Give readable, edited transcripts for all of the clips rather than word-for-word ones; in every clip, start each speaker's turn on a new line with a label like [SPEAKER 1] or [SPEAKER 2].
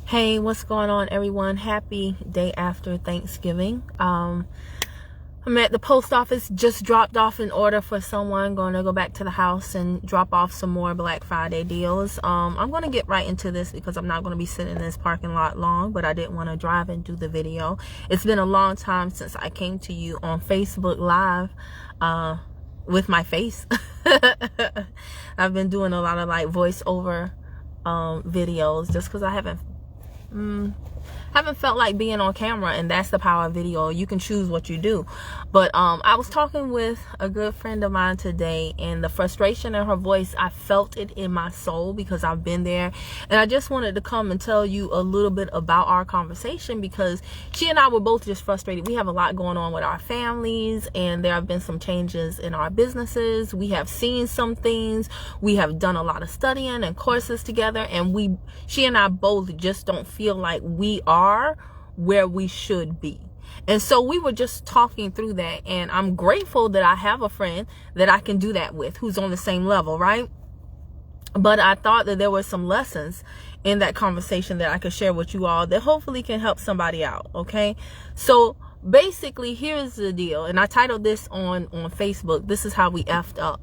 [SPEAKER 1] Hey, what's going on, everyone? Happy day after Thanksgiving. I'm at the post office, just dropped off an order for someone. Going to go back to the house and drop off some more Black Friday deals. I'm going to get right into this because I'm not going to be sitting in this parking lot long, but I didn't want to drive and do the video. It's been a long time since I came to you on Facebook Live with my face. I've been doing a lot of like voiceover videos just because I haven't felt like being on camera, and that's the power of video. You can choose what you do. But I was talking with a good friend of mine today, and the frustration in her voice, I felt it in my soul because I've been there. And I just wanted to come and tell you a little bit about our conversation because she and I were both just frustrated. We have a lot going on with our families, and there have been some changes in our businesses. We have seen some things. We have done a lot of studying and courses together, and she and I both just don't feel like we are where we should be. And so we were just talking through that, and I'm grateful that I have a friend that I can do that with who's on the same level, right? But I thought that there were some lessons in that conversation that I could share with you all that hopefully can help somebody out, okay? So basically, here's the deal, and I titled this on Facebook, This is How We Effed Up.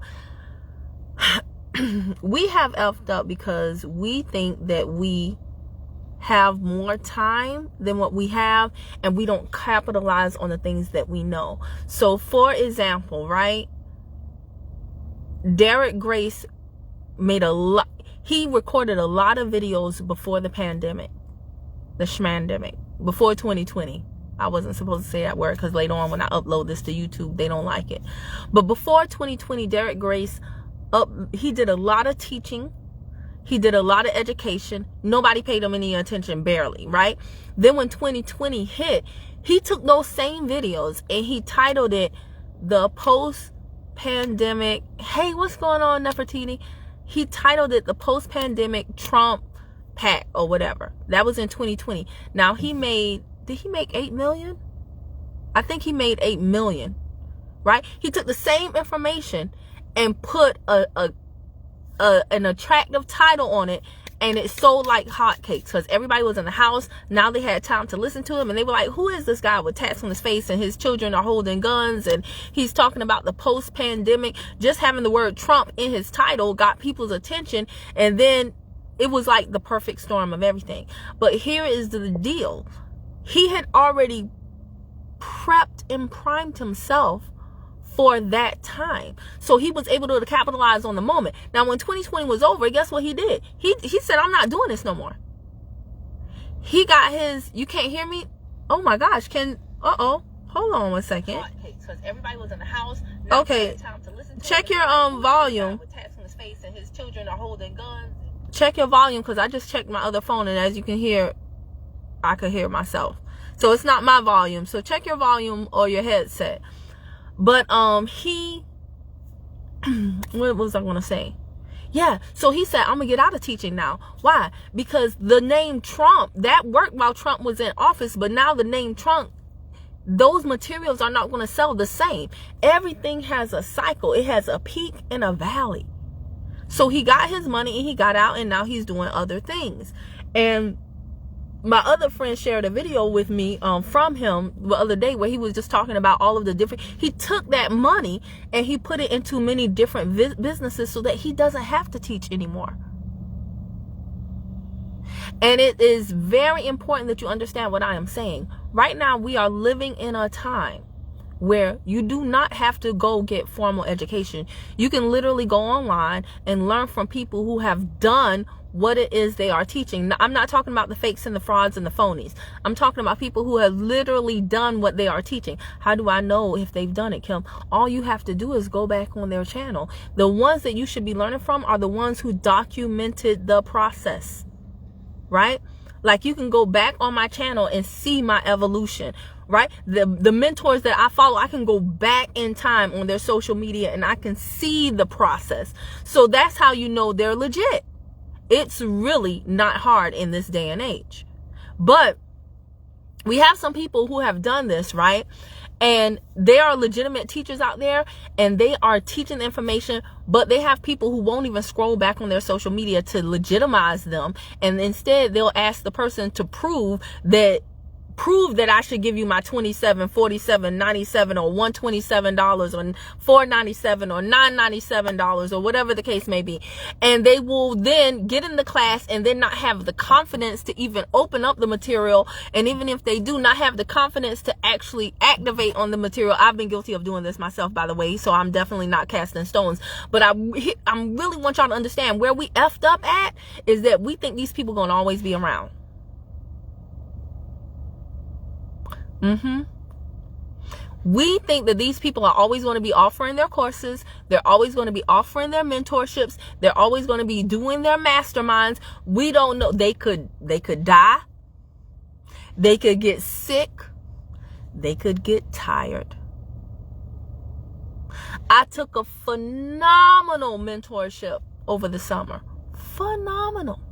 [SPEAKER 1] We have effed up because we think that we have more time than what we have, and we don't capitalize on the things that we know. So for example, right, Derek Grace he recorded a lot of videos before the pandemic, the schmandemic, before 2020. I wasn't supposed to say that word because later on when I upload this to YouTube, they don't like it. But before 2020, Derek Grace, he did a lot of teaching. He did a lot of education. Nobody paid him any attention, barely, right? Then when 2020 hit, he took those same videos and he titled it the post-pandemic. Hey, what's going on, Nefertiti? He titled it the post-pandemic Trump pack or whatever. That was in 2020. Now did he make 8 million? I think he made 8 million, right? He took the same information and put an attractive title on it, and it sold like hotcakes because everybody was in the house. Now they had time to listen to him, and they were like, who is this guy with tats on his face and his children are holding guns, and he's talking about the post-pandemic? Just having the word Trump in his title got people's attention, and then it was like the perfect storm of everything. But here is the deal. He had already prepped and primed himself for that time, so he was able to capitalize on the moment. Now when 2020 was over, guess what he did? He said, I'm not doing this no more. He got his, you can't hear me? Oh my gosh, hold on one second. Because everybody was in the house. Okay, check your volume. His children are holding guns. Check your volume, because I just checked my other phone, and as you can hear, I could hear myself. So it's not my volume. So check your volume or your headset. But what was I going to say? Yeah, so he said, I'm going to get out of teaching now. Why? Because the name Trump, that worked while Trump was in office, but now the name Trump, those materials are not going to sell the same. Everything has a cycle. It has a peak and a valley. So he got his money and he got out, and now he's doing other things. And my other friend shared a video with me from him the other day where he was just talking about all of the different, he took that money and he put it into many different businesses so that he doesn't have to teach anymore. And it is very important that you understand what I am saying. Right now, we are living in a time where you do not have to go get formal education. You can literally go online and learn from people who have done what it is they are teaching. Now, I'm not talking about the fakes and the frauds and the phonies. I'm talking about people who have literally done what they are teaching. How do I know if they've done it, Kim? All you have to do is go back on their channel. The ones that you should be learning from are the ones who documented the process, right? Like, you can go back on my channel and see my evolution, right? The mentors that I follow, I can go back in time on their social media and I can see the process. So that's how you know they're legit. It's really not hard in this day and age. But we have some people who have done this, right? And there are legitimate teachers out there, and they are teaching the information, but they have people who won't even scroll back on their social media to legitimize them. And instead, they'll ask the person to prove that I should give you my $27, $47, $97, or $127, or $4.97, or $9.97, or whatever the case may be. And they will then get in the class and then not have the confidence to even open up the material. And even if they do, not have the confidence to actually activate on the material. I've been guilty of doing this myself, by the way, so I'm definitely not casting stones. But I really want y'all to understand where we effed up at is that we think these people gonna always be around. We think that these people are always going to be offering their courses. They're always going to be offering their mentorships. They're always going to be doing their masterminds. We don't know. They could die. They could get sick. They could get tired. I took a phenomenal mentorship over the summer. Phenomenal.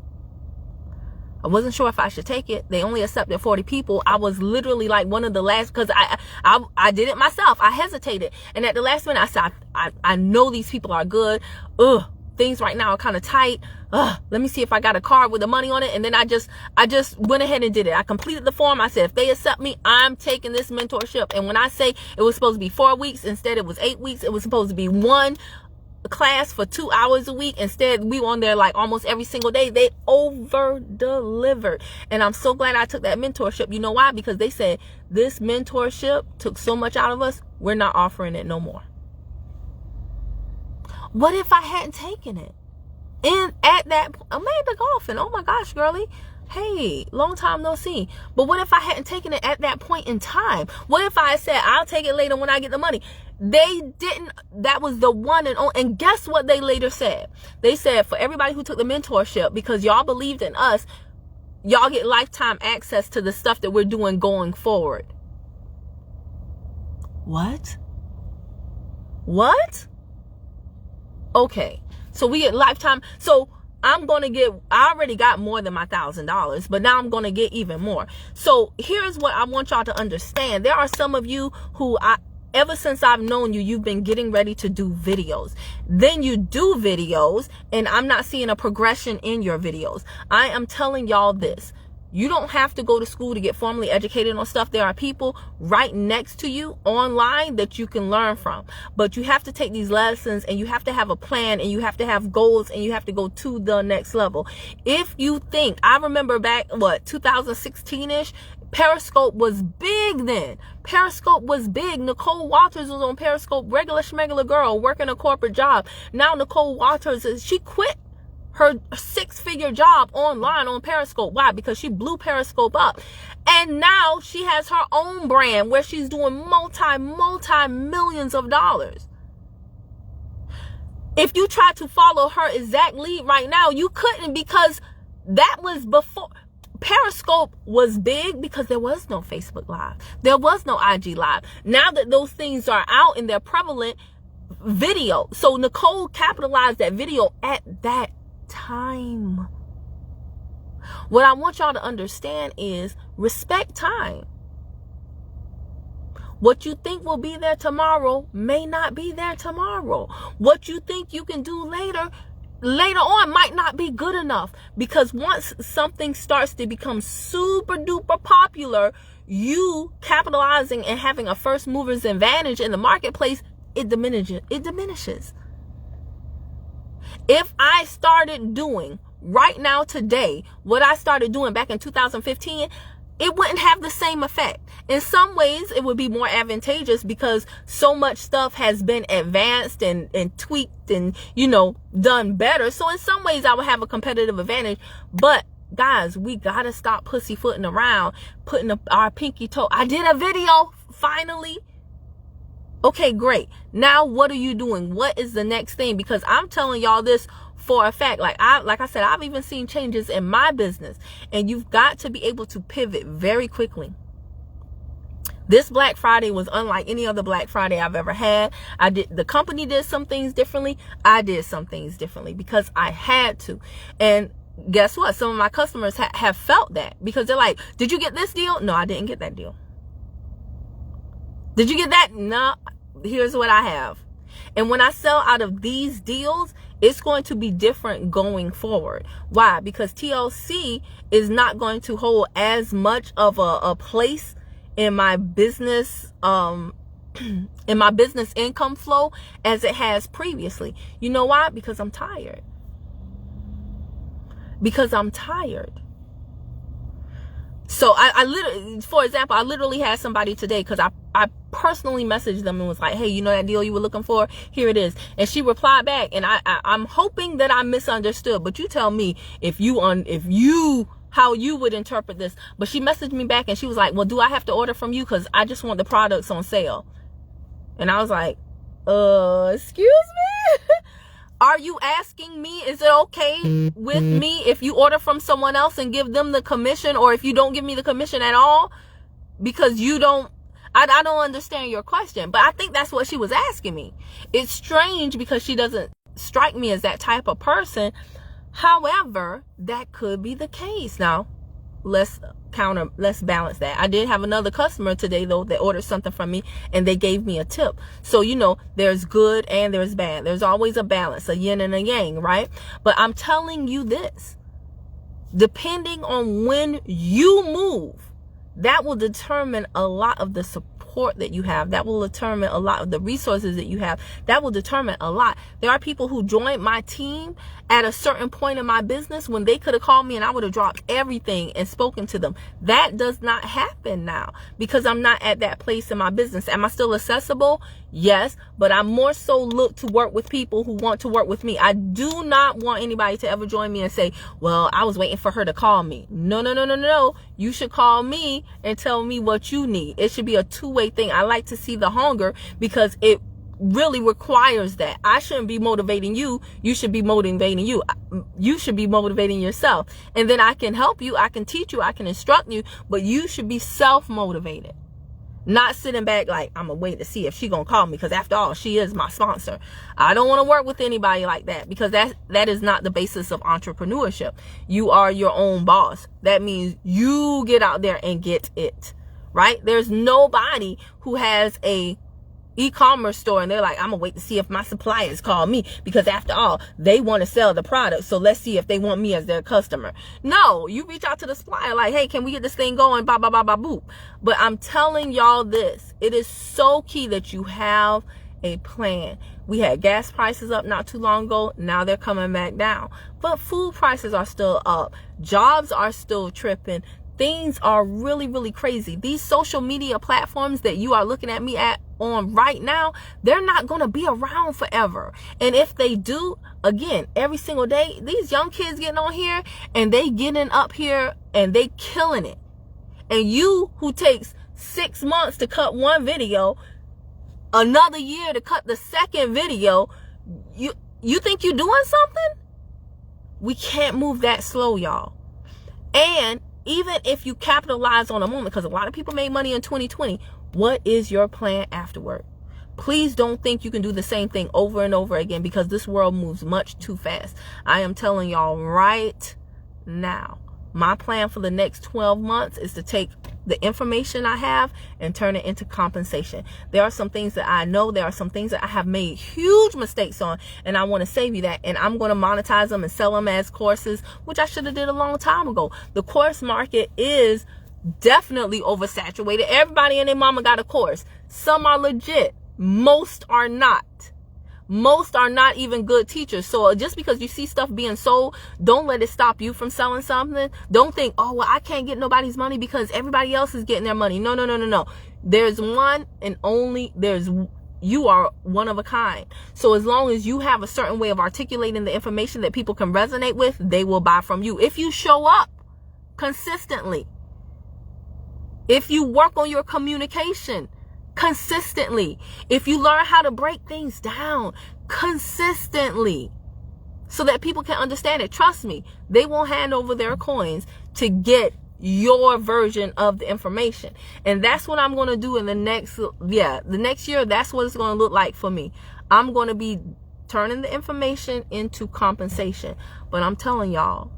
[SPEAKER 1] I wasn't sure if I should take it. They only accepted 40 people. I was literally like one of the last, because I did it myself. I hesitated. And at the last minute, I said, I know these people are good. Things right now are kind of tight. Let me see if I got a card with the money on it. And then I just went ahead and did it. I completed the form. I said, if they accept me, I'm taking this mentorship. And when I say it was supposed to be 4 weeks, instead it was 8 weeks. It was supposed to be one class for 2 hours a week. Instead, we were on there like almost every single day. They over delivered. And I'm so glad I took that mentorship. You know why? Because they said this mentorship took so much out of us, we're not offering it no more. What if I hadn't taken it? And at that point, Amanda Golfin, oh my gosh, girlie, hey, long time no see. But what if I hadn't taken it at that point in time? What if I said, I'll take it later when I get the money? They didn't. That was the one and only. And guess what they later said? They said, for everybody who took the mentorship, because y'all believed in us, y'all get lifetime access to the stuff that we're doing going forward. What? Okay. So we get lifetime. So I already got more than my $1,000, but now I'm going to get even more. So here's what I want y'all to understand. There are some of you who ever since I've known you, you've been getting ready to do videos. Then you do videos, and I'm not seeing a progression in your videos. I am telling y'all this. You don't have to go to school to get formally educated on stuff. There are people right next to you online that you can learn from. But you have to take these lessons, and you have to have a plan, and you have to have goals, and you have to go to the next level. If you think, I remember back, 2016-ish, Periscope was big then. Periscope was big. Nicole Walters was on Periscope, regular schmegular girl working a corporate job. Now Nicole Walters, she quit her 6-figure job online on Periscope. Why? Because she blew Periscope up. And now she has her own brand where she's doing multi millions of dollars. If you try to follow her exact lead right now, you couldn't, because that was before. Periscope was big because there was no Facebook Live. There was no IG Live. Now that those things are out and they're prevalent, video. So Nicole capitalized that video at that time. What I want y'all to understand is respect time. What you think will be there tomorrow may not be there tomorrow. What you think you can do later on might not be good enough, because once something starts to become super duper popular, you capitalizing and having a first mover's advantage in the marketplace, it diminishes. If I started doing right now today what I started doing back in 2015, it wouldn't have the same effect. In some ways, it would be more advantageous because so much stuff has been advanced and tweaked and, done better. So in some ways, I would have a competitive advantage. But guys, we got to stop pussyfooting around, putting our pinky toe. I did a video, finally. Okay, great. Now, what are you doing? What is the next thing? Because I'm telling y'all this for a fact. Like I said, I've even seen changes in my business, and you've got to be able to pivot very quickly. This Black Friday was unlike any other Black Friday I've ever had. The company did some things differently. I did some things differently because I had to. And guess what? Some of my customers have felt that, because they're like, did you get this deal? No, I didn't get that deal. Did you get that? No. Here's what I have. And when I sell out of these deals, it's going to be different going forward. Why? Because TLC is not going to hold as much of a place in my business, in my business income flow as it has previously. You know why? Because I'm tired. Because I'm tired. So I literally, for example, I literally had somebody today, because I personally messaged them and was like, hey, you know that deal you were looking for? Here it is. And she replied back, and I'm hoping that I misunderstood, but you tell me how you would interpret this. But she messaged me back and she was like, well, do I have to order from you? Because I just want the products on sale. And I was like, excuse me? Are you asking me, is it okay with me if you order from someone else and give them the commission, or if you don't give me the commission at all? Because you don't, I don't understand your question. But I think that's what she was asking me. It's strange because she doesn't strike me as that type of person. However, that could be the case. Now, let's balance that. I did have another customer today, though, that ordered something from me and they gave me a tip. So, you know, there's good and there's bad. There's always a balance, a yin and a yang, right? But I'm telling you this, depending on when you move, that will determine a lot of the support that you have. That will determine a lot of the resources that you have. That will determine a lot. There are people who joined my team at a certain point in my business when they could have called me and I would have dropped everything and spoken to them. That does not happen now because I'm not at that place in my business. Am I still accessible? Yes, but I more so look to work with people who want to work with me. I do not want anybody to ever join me and say, well, I was waiting for her to call me. No. You should call me and tell me what you need. It should be a two-way thing. I like to see the hunger because it really requires that. I shouldn't be motivating you. You should be motivating you. You should be motivating yourself. And then I can help you. I can teach you. I can instruct you. But you should be self-motivated. Not sitting back like, I'm going to wait to see if she's going to call me because after all, she is my sponsor. I don't want to work with anybody like that because that is not the basis of entrepreneurship. You are your own boss. That means you get out there and get it, right? There's nobody who has a e-commerce store and they're like, I'm gonna wait to see if my suppliers call me because after all, they want to sell the product. So let's see if they want me as their customer. No, you reach out to the supplier like, hey, can we get this thing going? Ba, ba, ba, ba, boop. But I'm telling y'all this, it is so key that you have a plan. We had gas prices up not too long ago. Now they're coming back down. But food prices are still up. Jobs are still tripping. Things are really, really crazy. These social media platforms that you are looking at me on right now, they're not going to be around forever. And if they do, again, every single day, these young kids getting on here and they getting up here and they killing it. And you who takes 6 months to cut one video, another year to cut the second video, you think you're doing something? We can't move that slow, y'all. And even if you capitalize on a moment, because a lot of people made money in 2020, what is your plan afterward? Please don't think you can do the same thing over and over again because this world moves much too fast. I am telling y'all right now, my plan for the next 12 months is to take the information I have and turn it into compensation. There are some things that I know. There are some things that I have made huge mistakes on, and I want to save you that. And I'm going to monetize them and sell them as courses, which I should have did a long time ago. The course market is definitely oversaturated. Everybody and their mama got a course. Some are legit. Most are not. Most are not even good teachers. So just because you see stuff being sold, don't let it stop you from selling something. Don't think, oh, well, I can't get nobody's money because everybody else is getting their money. No. There's one and only, you are one of a kind. So as long as you have a certain way of articulating the information that people can resonate with, they will buy from you. If you show up consistently, if you work on your communication consistently, if you learn how to break things down consistently so that people can understand it, trust me, they will hand over their coins to get your version of the information. And that's what I'm going to do in the next year. That's what it's going to look like for me. I'm going to be turning the information into compensation. But I'm telling y'all,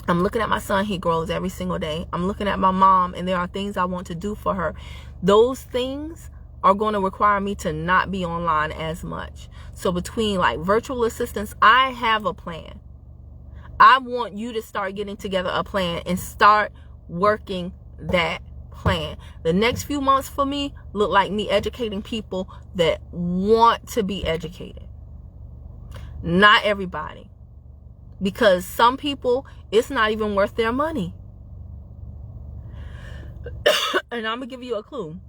[SPEAKER 1] I'm looking at my son. He grows every single day. I'm looking at my mom, and there are things I want to do for her. Those things are going to require me to not be online as much. So between like virtual assistants, I have a plan. I want you to start getting together a plan and start working that plan. The next few months for me look like me educating people that want to be educated. Not everybody. Because some people, it's not even worth their money. And I'm going to give you a clue.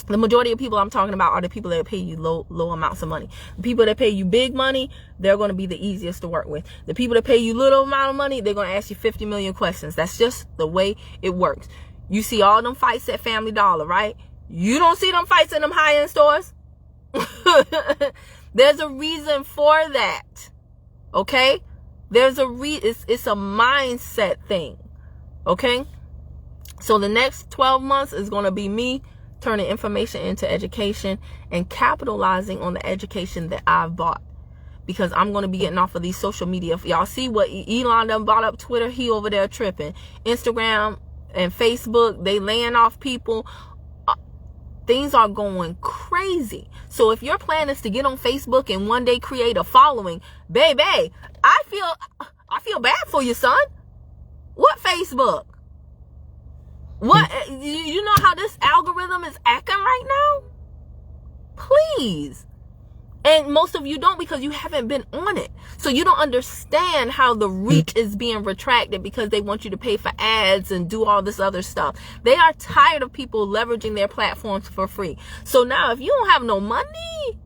[SPEAKER 1] The majority of people I'm talking about are the people that pay you low amounts of money. The people that pay you big money, they're going to be the easiest to work with. The people that pay you little amount of money, they're going to ask you 50 million questions. That's just the way it works. You see all them fights at Family Dollar, right? You don't see them fights in them high-end stores. There's a reason for that. Okay? There's a it's a mindset thing. Okay? So the next 12 months is going to be me turning information into education and capitalizing on the education that I've bought, because I'm going to be getting off of these social media. If y'all see what Elon done bought up Twitter, he over there tripping. Instagram and Facebook, they laying off people. Things are going crazy. So if your plan is to get on Facebook and one day create a following, baby, I feel bad for you, son. What Facebook? What, you know how this algorithm is acting right now? Please. And most of you don't, because you haven't been on it. So you don't understand how the reach is being retracted, because they want you to pay for ads and do all this other stuff. They are tired of people leveraging their platforms for free. So now if you don't have no money,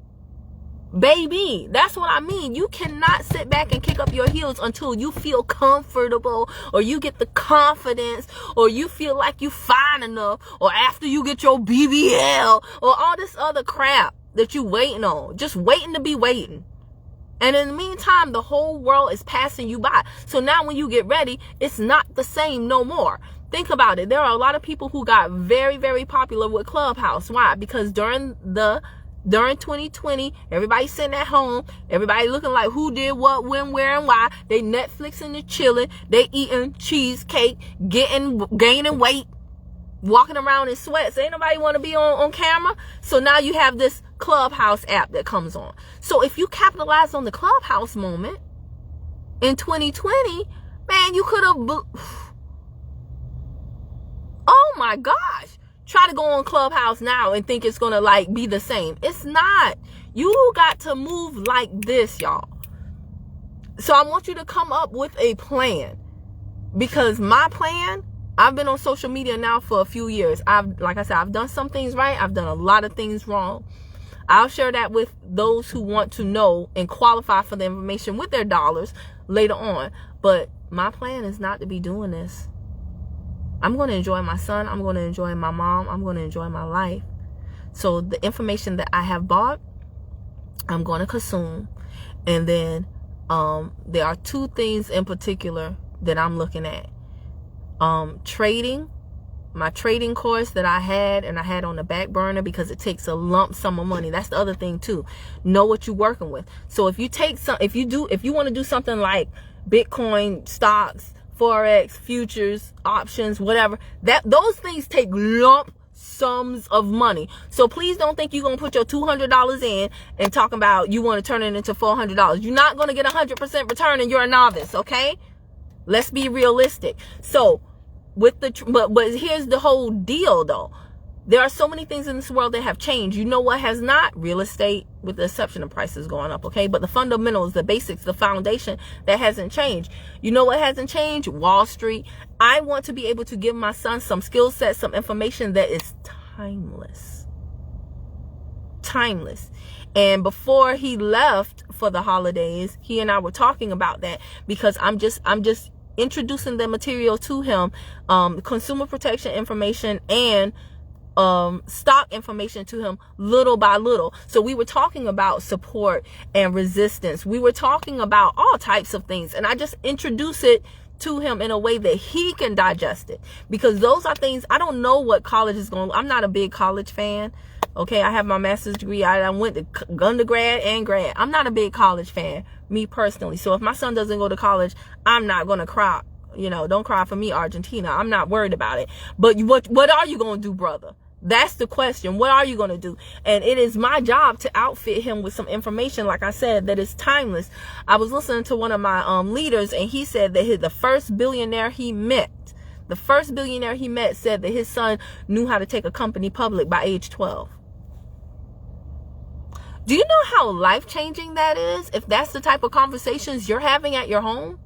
[SPEAKER 1] baby, that's what I mean. You cannot sit back and kick up your heels until you feel comfortable, or you get the confidence, or you feel like you fine enough, or after you get your BBL, or all this other crap that you waiting on, just waiting to be waiting. And in the meantime, the whole world is passing you by. So now when you get ready, it's not the same no more. Think about it. There are a lot of people who got very, very popular with Clubhouse. Why? Because during 2020, everybody sitting at home, everybody looking like who did what, when, where, and why. They Netflixing and chilling. They eating cheesecake, gaining weight, walking around in sweats. Ain't nobody want to be on camera. So now you have this Clubhouse app that comes on. So if you capitalize on the Clubhouse moment in 2020, man, you could have... Oh my gosh. Try to go on Clubhouse now and think it's gonna like be the same. It's not. You got to move like this, y'all. So I want you to come up with a plan, because my plan, I've been on social media now for a few years. Like I said, I've done some things right. I've done a lot of things wrong. I'll share that with those who want to know and qualify for the information with their dollars later on. But my plan is not to be doing this. I'm going to enjoy my son. I'm going to enjoy my mom. I'm going to enjoy my life. So the information that I have bought, I'm going to consume. And then there are two things in particular that I'm looking at. Trading. My trading course that I had on the back burner, because it takes a lump sum of money. That's the other thing too. Know what you're working with. So if you want to do something like Bitcoin, stocks, Forex, futures, options, whatever, those things take lump sums of money. So please don't think you're going to put your $200 in and talk about you want to turn it into $400. You're not going to get 100% return, and you're a novice, okay? Let's be realistic. So but here's the whole deal though. There are so many things in this world that have changed. You know what has not? Real estate, with the exception of prices going up, okay? But the fundamentals, the basics, the foundation, that hasn't changed. You know what hasn't changed? Wall Street. I want to be able to give my son some skill set, some information that is timeless. Timeless. And before he left for the holidays, he and I were talking about that, because I'm just introducing the material to him, consumer protection information and stock information to him little by little. So we were talking about support and resistance. We were talking about all types of things, and I just introduce it to him in a way that he can digest it, because those are things I don't know what college is going. I'm not a big college fan. Okay, I have my master's degree. I went to undergrad and grad. I'm not a big college fan, me personally. So if my son doesn't go to college, I'm not going to cry don't cry for me, Argentina. I'm not worried about it. But what are you going to do, brother? That's the question. What are you going to do? And it is my job to outfit him with some information, like I said, that is timeless. I was listening to one of my leaders, and he said that the first billionaire he met said that his son knew how to take a company public by age 12. Do you know how life-changing that is, if that's the type of conversations you're having at your home?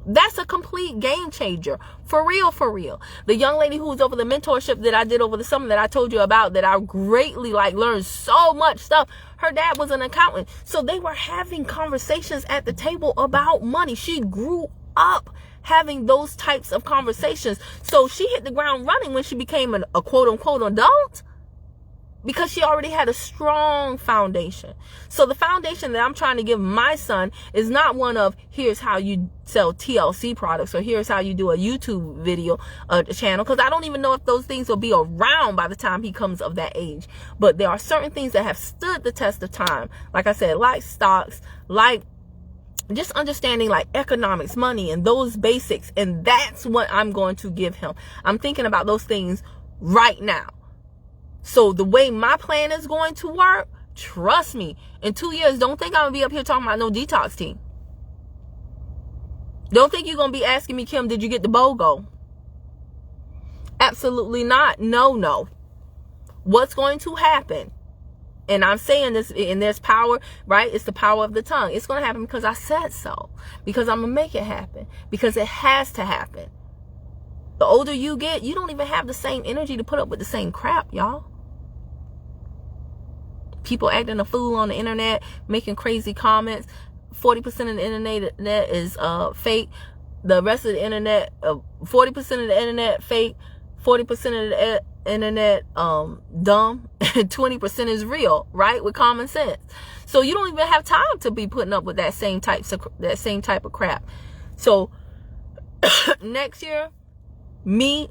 [SPEAKER 1] That's a complete game changer. For real, for real. The young lady who was over the mentorship that I did over the summer that I told you about, that I greatly learned so much stuff. Her dad was an accountant. So they were having conversations at the table about money. She grew up having those types of conversations. So she hit the ground running when she became a quote unquote adult, because she already had a strong foundation. So the foundation that I'm trying to give my son is not one of, here's how you sell TLC products, or here's how you do a YouTube video channel, because I don't even know if those things will be around by the time he comes of that age. But there are certain things that have stood the test of time. Like I said, like stocks, like just understanding economics, money, and those basics. And that's what I'm going to give him. I'm thinking about those things right now. So the way my plan is going to work, trust me, in 2 years, don't think I'm going to be up here talking about no detox team. Don't think you're going to be asking me, Kim, did you get the BOGO? Absolutely not. No. What's going to happen? And I'm saying this, and there's power, right? It's the power of the tongue. It's going to happen because I said so. Because I'm going to make it happen. Because it has to happen. The older you get, you don't even have the same energy to put up with the same crap, y'all. People acting a fool on the internet, making crazy comments. 40% of the internet is fake. The rest of the internet, 40% of the internet fake. 40% of the internet dumb. And 20% is real, right? With common sense. So you don't even have time to be putting up with that same type of crap. So next year, me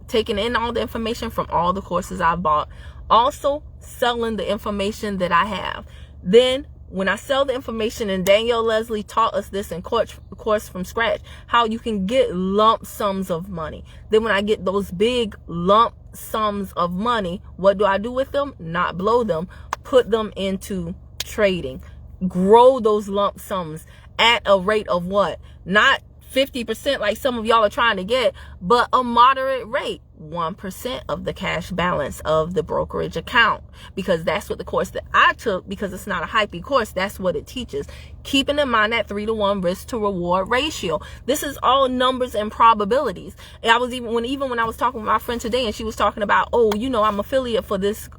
[SPEAKER 1] taking in all the information from all the courses I've bought, also selling the information that I have. Then when I sell the information, and Danielle Leslie taught us this in course from scratch, how you can get lump sums of money. Then when I get those big lump sums of money, what do I do with them? Not blow them, put them into trading. Grow those lump sums at a rate of what? Not 50% like some of y'all are trying to get, but a moderate rate, 1% of the cash balance of the brokerage account. Because that's what the course that I took, because it's not a hypey course, that's what it teaches. Keeping in mind that 3-to-1 risk to reward ratio. This is all numbers and probabilities. And I was even when I was talking with my friend today, and she was talking about, I'm affiliate for this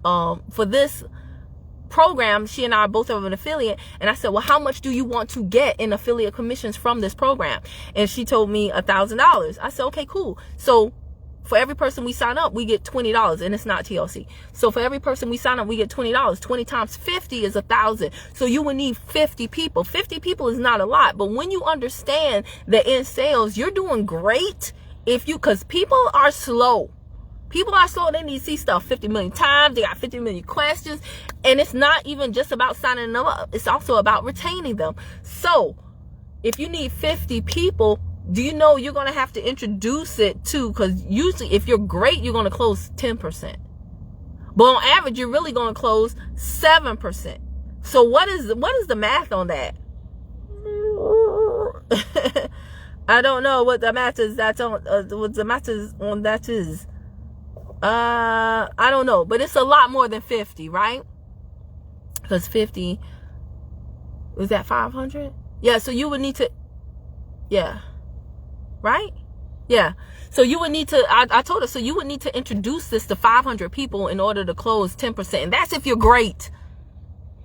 [SPEAKER 1] program. She and I are both of an affiliate, and I said, well, how much do you want to get in affiliate commissions from this program? And she told me $1,000. I said, okay, cool. So for every person we sign up, we get $20, and it's not TLC. So for every person we sign up, we get $20. 20 times 50 is 1,000. So you would need 50 people. 50 people is not a lot, but when you understand that in sales, you're doing great because people are slow. People are slow. They need to see stuff 50 million times. They got 50 million questions. And it's not even just about signing them up. It's also about retaining them. So if you need 50 people, do you know you're going to have to introduce it to, because usually if you're great, you're going to close 10%. But on average, you're really going to close 7%. So what is the math on that? I don't know what the math is. What the math is on that is. I don't know, but it's a lot more than 50, right? Because 50, was that 500? Yeah, so you would need to, yeah, right? Yeah, so you would need to, I told her, so you would need to introduce this to 500 people in order to close 10%. And that's if you're great.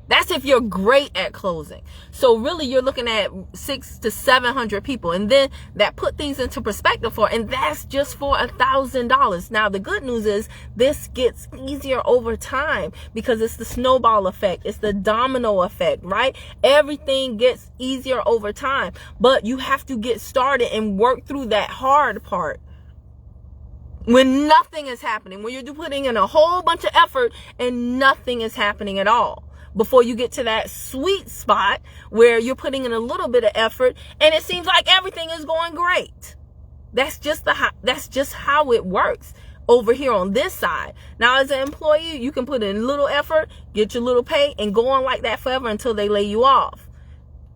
[SPEAKER 1] That's if you're great at closing. So really you're looking at 600 to 700 people. And then that put things into perspective and that's just for $1,000. Now the good news is this gets easier over time because it's the snowball effect. It's the domino effect, right? Everything gets easier over time, but you have to get started and work through that hard part. When nothing is happening, when you're putting in a whole bunch of effort and nothing is happening at all. before you get to that sweet spot where you're putting in a little bit of effort and it seems like everything is going great. That's just how it works over here on this side. Now, as an employee, you can put in a little effort, get your little pay, and go on like that forever until they lay you off.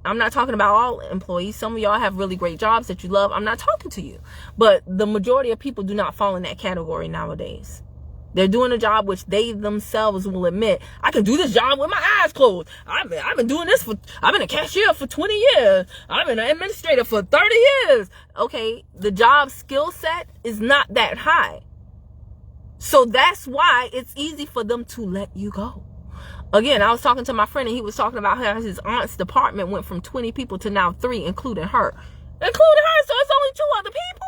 [SPEAKER 1] I'm not talking about all employees. Some of y'all have really great jobs that you love. I'm not talking to you. But the majority of people do not fall in that category nowadays. They're doing a job which they themselves will admit, I can do this job with my eyes closed. I've been doing this I've been a cashier for 20 years. I've been an administrator for 30 years. Okay, the job skill set is not that high. So that's why it's easy for them to let you go. Again, I was talking to my friend and he was talking about how his aunt's department went from 20 people to now 3, including her. So it's only 2 other people?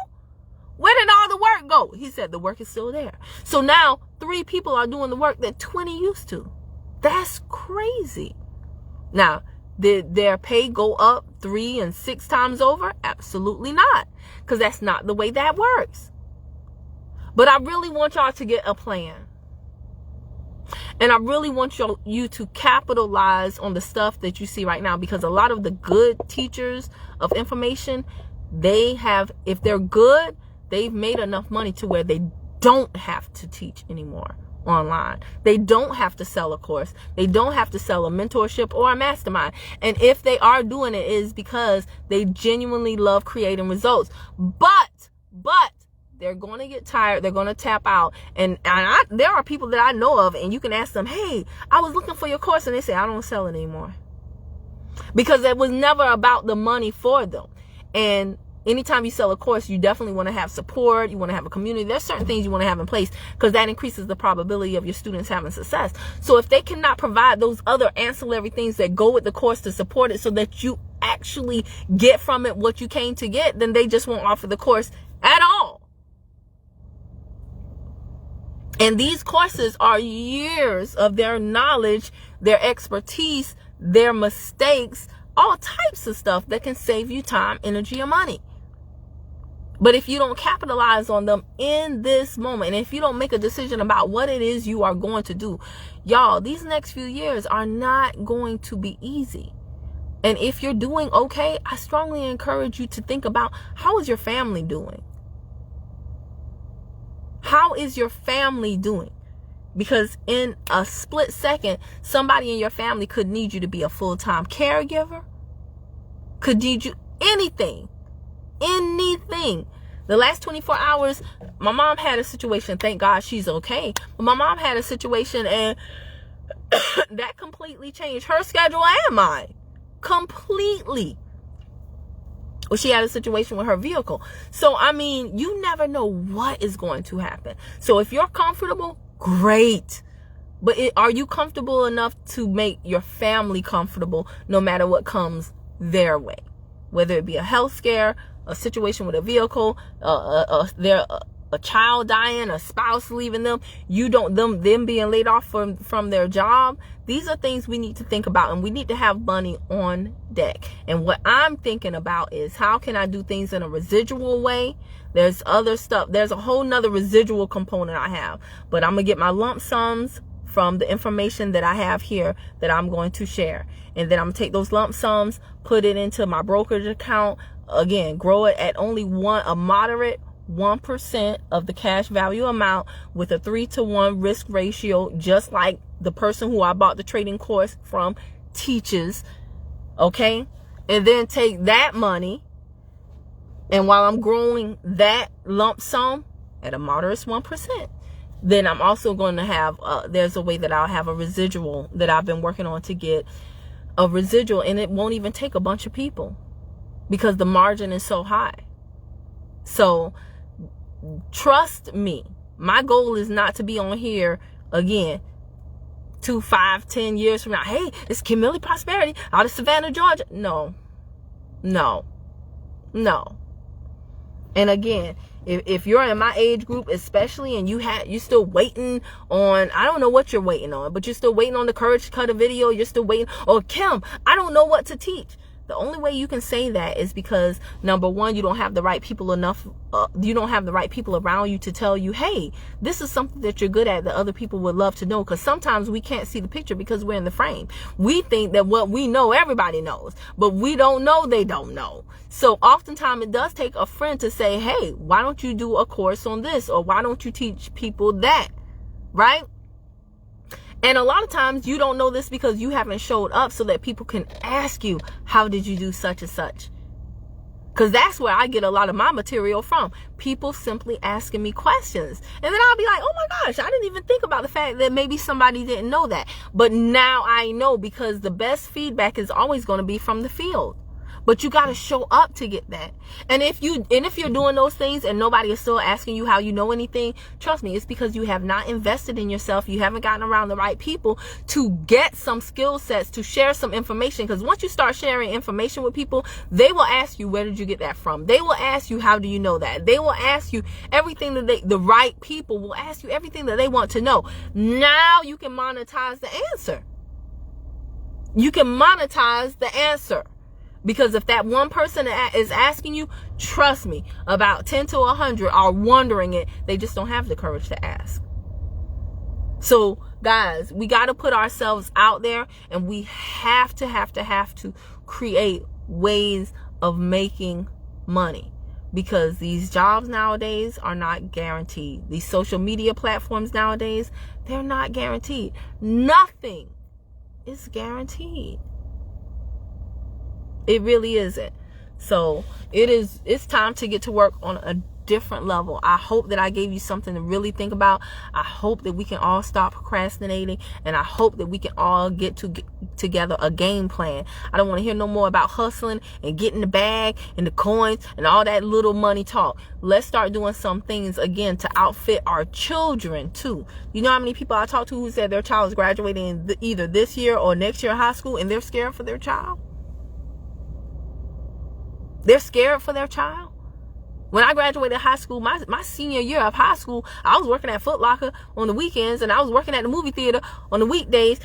[SPEAKER 1] Where did all the work go? He said the work is still there. So now 3 people are doing the work that 20 used to. That's crazy. Now, did their pay go up 3 and 6 times over? Absolutely not. Because that's not the way that works. But I really want y'all to get a plan. And I really want you to capitalize on the stuff that you see right now, because a lot of the good teachers of information, if they're good, they've made enough money to where they don't have to teach anymore online. They don't have to sell a course. They don't have to sell a mentorship or a mastermind. And if they are doing it, is because they genuinely love creating results. But they're going to get tired. They're going to tap out. And there are people that I know of, and you can ask them, hey, I was looking for your course. And they say, I don't sell it anymore. Because it was never about the money for them. And anytime you sell a course, you definitely want to have support. You want to have a community. There's certain things you want to have in place, because that increases the probability of your students having success. So if they cannot provide those other ancillary things that go with the course to support it so that you actually get from it what you came to get, then they just won't offer the course at all. And these courses are years of their knowledge, their expertise, their mistakes, all types of stuff that can save you time, energy, and money. But if you don't capitalize on them in this moment, and if you don't make a decision about what it is you are going to do, y'all, these next few years are not going to be easy. And if you're doing okay, I strongly encourage you to think about, how is your family doing? How is your family doing? Because in a split second, somebody in your family could need you to be a full-time caregiver, could need you anything. The last 24 hours, my mom had a situation. Thank God she's okay. But my mom had a situation, and that completely changed her schedule and mine. Completely. Well, she had a situation with her vehicle. So, I mean, you never know what is going to happen. So if you're comfortable, great. But are you comfortable enough to make your family comfortable no matter what comes their way? Whether it be a health scare, a situation with a vehicle, a child dying, a spouse leaving them, them being laid off from their job. These are things we need to think about, and we need to have money on deck. And what I'm thinking about is, how can I do things in a residual way? There's other stuff. There's a whole nother residual component I have, but I'm gonna get my lump sums from the information that I have here that I'm going to share. And then I'm gonna take those lump sums, put it into my brokerage account, again, grow it at only a moderate 1% of the cash value amount with a 3-to-1 risk ratio, just like the person who I bought the trading course from teaches. Okay. And then take that money, and while I'm growing that lump sum at a moderate 1%, then I'm also going to have, there's a way that I'll have a residual that I've been working on to get a residual, and it won't even take a bunch of people because the margin is so high. So trust me, my goal is not to be on here again 2, 5, 10 years from now. Hey, it's Kimberly Prosperity out of Savannah, Georgia. No. And again, if you're in my age group, especially, and you're still waiting on, I don't know what you're waiting on, but you're still waiting on the courage to cut a video. You're still waiting. Or Kim, I don't know what to teach. The only way you can say that is because, number one, you don't have the right people you don't have the right people around you to tell you, hey, this is something that you're good at that other people would love to know. Because sometimes we can't see the picture because we're in the frame. We think that what we know, everybody knows, but we don't know they don't know. So oftentimes it does take a friend to say, hey, why don't you do a course on this? Or why don't you teach people that? Right? And a lot of times you don't know this because you haven't showed up so that people can ask you, how did you do such and such? Because that's where I get a lot of my material from. People simply asking me questions. And then I'll be like, oh my gosh, I didn't even think about the fact that maybe somebody didn't know that. But now I know, because the best feedback is always going to be from the field. But you got to show up to get that. And if you're doing those things and nobody is still asking you how you know anything, trust me, it's because you have not invested in yourself. You haven't gotten around the right people to get some skill sets, to share some information. Because once you start sharing information with people, they will ask you, where did you get that from? They will ask you, how do you know that? They will ask you everything that the right people will ask you everything that they want to know. Now you can monetize the answer. You can monetize the answer. Because if that one person is asking you, trust me, about 10 to 100 are wondering it. They just don't have the courage to ask. So, guys, we got to put ourselves out there, and we have to create ways of making money. Because these jobs nowadays are not guaranteed. These social media platforms nowadays, they're not guaranteed. Nothing is guaranteed. It really isn't. So it's time to get to work on a different level. I hope that I gave you something to really think about. I hope that we can all stop procrastinating, and I hope that we can all get together a game plan. I don't want to hear no more about hustling and getting the bag and the coins and all that little money talk. Let's start doing some things again to outfit our children too. You know how many people I talk to who said their child is graduating either this year or next year of high school, and they're scared for their child? They're scared for their child. When I graduated high school, my senior year of high school, I was working at Foot Locker on the weekends, and I was working at the movie theater on the weekdays.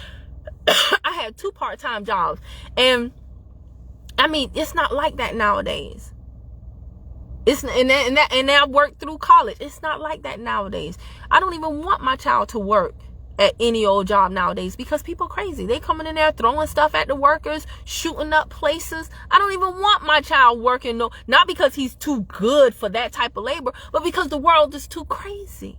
[SPEAKER 1] I had 2 part-time jobs. And I mean, it's not like that nowadays. And I worked through college. It's not like that nowadays. I don't even want my child to work at any old job nowadays because people are crazy. They coming in there throwing stuff at the workers, shooting up places. I don't even want my child working, no, not because he's too good for that type of labor, but because the world is too crazy.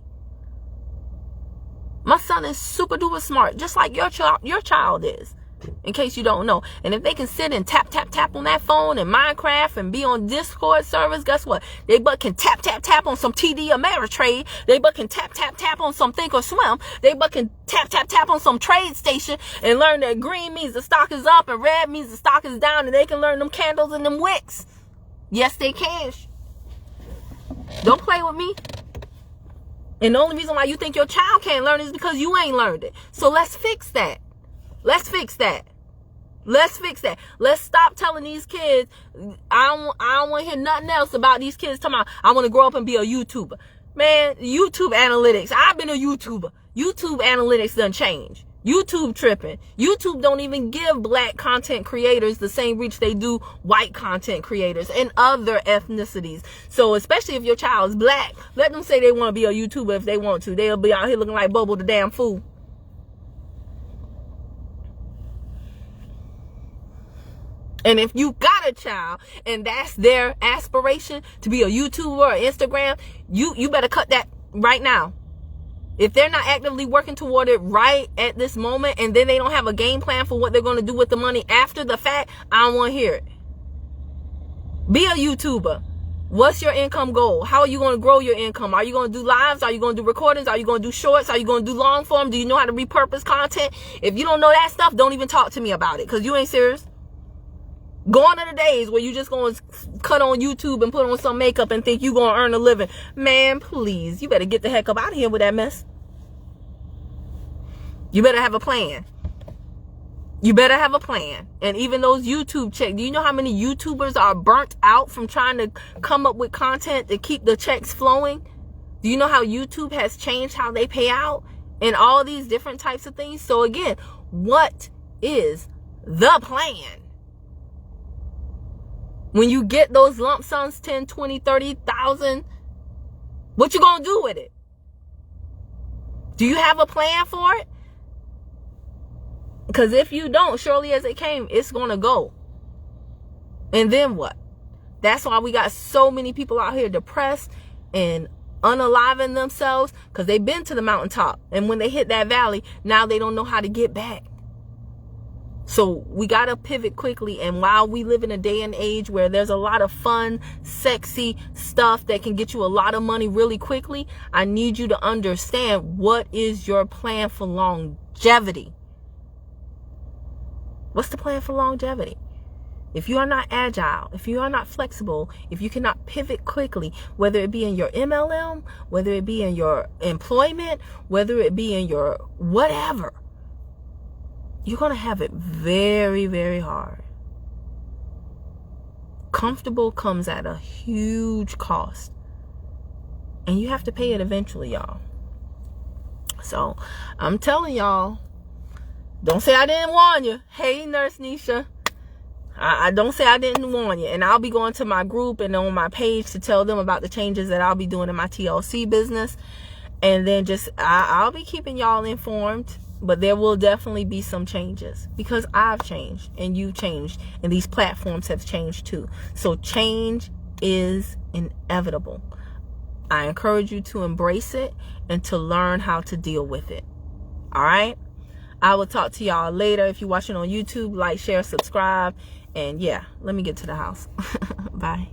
[SPEAKER 1] My son is super duper smart, just like your child is, in case you don't know. And if they can sit and tap on that phone and Minecraft and be on Discord servers, guess what? They but can tap on some TD Ameritrade. They but can tap on some Thinkorswim. They but can tap on some trade station and learn that green means the stock is up and red means the stock is down, and they can learn them candles and them wicks. Yes, they can. Don't play with me. And the only reason why you think your child can't learn is because you ain't learned it. So let's fix that. Let's fix that. Let's stop telling these kids. I don't want to hear nothing else about these kids talking about, I want to grow up and be a YouTuber. Man, YouTube analytics. I've been a YouTuber. YouTube analytics done changed. YouTube tripping. YouTube don't even give black content creators the same reach they do white content creators and other ethnicities. So especially if your child is black, let them say they want to be a YouTuber if they want to. They'll be out here looking like Bobo the damn fool. And if you got a child and that's their aspiration to be a YouTuber or Instagram, you better cut that right now. If they're not actively working toward it right at this moment, and then they don't have a game plan for what they're going to do with the money after the fact, I don't want to hear it. Be a YouTuber. What's your income goal? How are you going to grow your income? Are you going to do lives? Are you going to do recordings? Are you going to do shorts? Are you going to do long form? Do you know how to repurpose content? If you don't know that stuff, don't even talk to me about it, because you ain't serious. Gone are the days where you just going to cut on YouTube and put on some makeup and think you going to earn a living. Man, please, you better get the heck up out of here with that mess. You better have a plan. You better have a plan. And even those YouTube checks, do you know how many YouTubers are burnt out from trying to come up with content to keep the checks flowing? Do you know how YouTube has changed how they pay out and all these different types of things? So again, what is the plan? When you get those lump sums, 10, 20, 30,000, what you gonna do with it? Do you have a plan for it? Because if you don't, surely as it came, it's gonna go. And then what? That's why we got so many people out here depressed and unaliving themselves, because they've been to the mountaintop, and when they hit that valley, now they don't know how to get back. So we got to pivot quickly. And while we live in a day and age where there's a lot of fun, sexy stuff that can get you a lot of money really quickly, I need you to understand, what is your plan for longevity? What's the plan for longevity? If you are not agile, if you are not flexible, if you cannot pivot quickly, whether it be in your MLM, whether it be in your employment, whether it be in your whatever, you're going to have it very, very hard. Comfortable comes at a huge cost. And you have to pay it eventually, y'all. So, I'm telling y'all, don't say I didn't warn you. Hey, Nurse Nisha. I don't say I didn't warn you. And I'll be going to my group and on my page to tell them about the changes that I'll be doing in my TLC business. And then I'll be keeping y'all informed. But there will definitely be some changes, because I've changed and you've changed and these platforms have changed too. So change is inevitable. I encourage you to embrace it and to learn how to deal with it. All right. I will talk to y'all later. If you're watching on YouTube, like, share, subscribe. And yeah, let me get to the house. Bye.